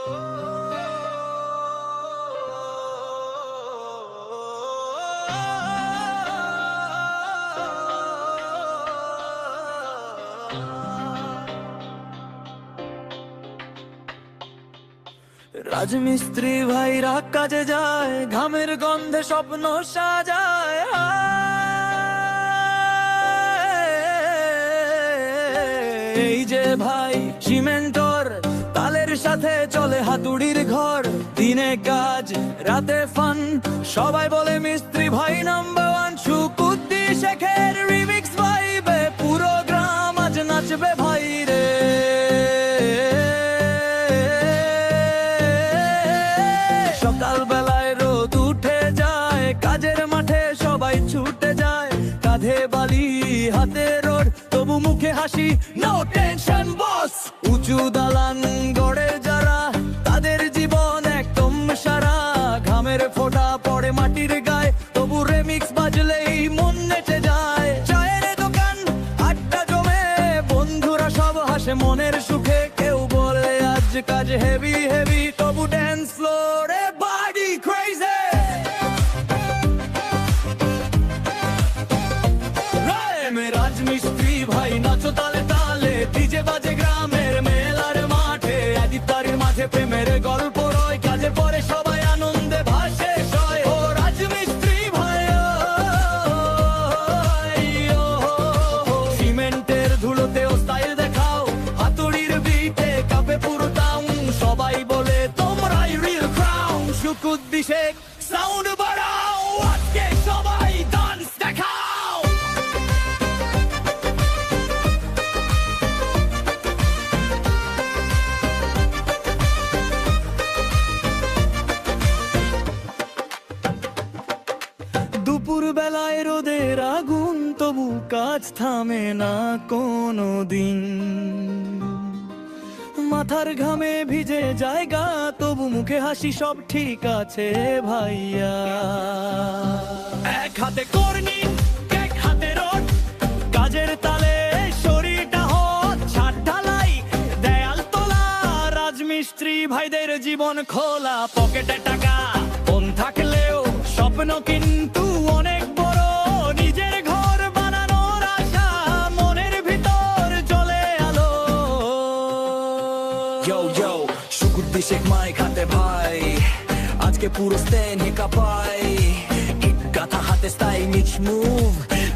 রাজমিস্ত্রি ভাইরা কাজে যায়, ঘামের গন্ধে স্বপ্ন সাজায়। এই যে ভাই সিমেন্টর, তালের সাথে চলে হাতুড়ির ঘর। দিনে কাজ রাতে ফান, সবাই বলে মিস্ত্রি ভাই নাম্বার ওয়ান। সুকুদ্দি শেখের রিমিক্স ভাইবে পুরো গ্রাম আজ নাচবে ভাই রে। সকালবেলায় রোদ উঠে যায়, কাজের মাঠে সবাই ছুটে যায়। কাঁধে বালি হাতে রোড, তবু মুখে হাসি, নো টেনশন বস। উঁচু দালান গড়ে যারা, তাদের জীবন একদম সারা। ঘামের ফোঁটা পড়ে মাটির গায়ে, তবু রেমিক্স বাজলেই মন নেচে যায়। চায়ের দোকান আড্ডা জমে, বন্ধুরা সব হাসে মনের সুখে। কেউ বলে আজ কাজ হেভি হেভি, তবু ড্যান্স ফ্লোরে বডি ক্রেজি। রাজমিস্ত্রি ভাই নাচো তালে তালে, ডিজে বাজে গ্রামের মেলার মাঠে। আদিতারির মাঝে প্রেমের গল্প রয়, কাজের পরে সবাই আনন্দে ভাসে সয়। ও রাজমিস্ত্রি ভাই, সিমেন্টের ধুলোতেও স্টাইল দেখাও, হাতুড়ির বিটে কাঁপে পুরো টাউন। সবাই বলে তোমরাই রিল ক্রাউন। সুকুদ্দি শেখ সাউন্ড বাড়াও, আজকে সবাই ডান্স দেখাও। দুপুর বেলায় রোদের আগুন, তবু কাজ থামে না কোনো দিন। মাথার ঘামে ভিজে জায়গা, তবু মুখে হাসি, সব ঠিক আছে ভাইয়া। এক হাতে কর্নি, এক হাতে রড, কাজের তালে শরীরটা হট। ছাদ ঢালাই, দেয়াল তোলা, রাজমিস্ত্রি ভাইদের জীবন খোলা। পকেটে টাকা কম থাকলেও স্বপ্ন কিন্তু অনেক বড়। নিজের ঘর বানানোর আশা, মনের ভিতর জ্বলে আলো। সুকুদ্দি শেখ মাইক হাতে ভাই, আজকে পুরো স্টেন হেকা পাই। ইট গাথা হাতে স্টাইল নিচ move,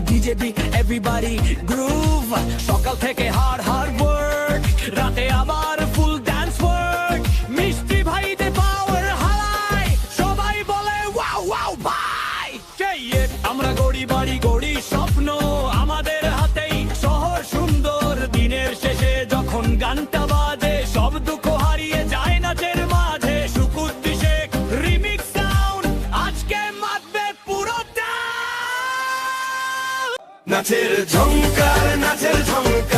DJ beat everybody groove. সকাল থেকে হার্ড ওয়ার্ক, রাতে আবার ফুল ড্যান্স ওয়ার্ক। মিস্ত্রি ভাইদের পাওয়ার হাই, সবাই বলে ওয়াও ওয়াও ভাই। আমরা গড়ি বাড়ি গড়ি স্বপ্ন, আমাদের হাতেই শহর সুন্দর। দিনের শেষে যখন গানটা বাজে, সব দুঃখ হারিয়ে যায় নাচের মাঝে। সুকুদ্দি শেখ রিমিক্স সাউন্ড আজকে মাতবে পুরোটা। নাচের ঝংকার, নাচের ঝংকার।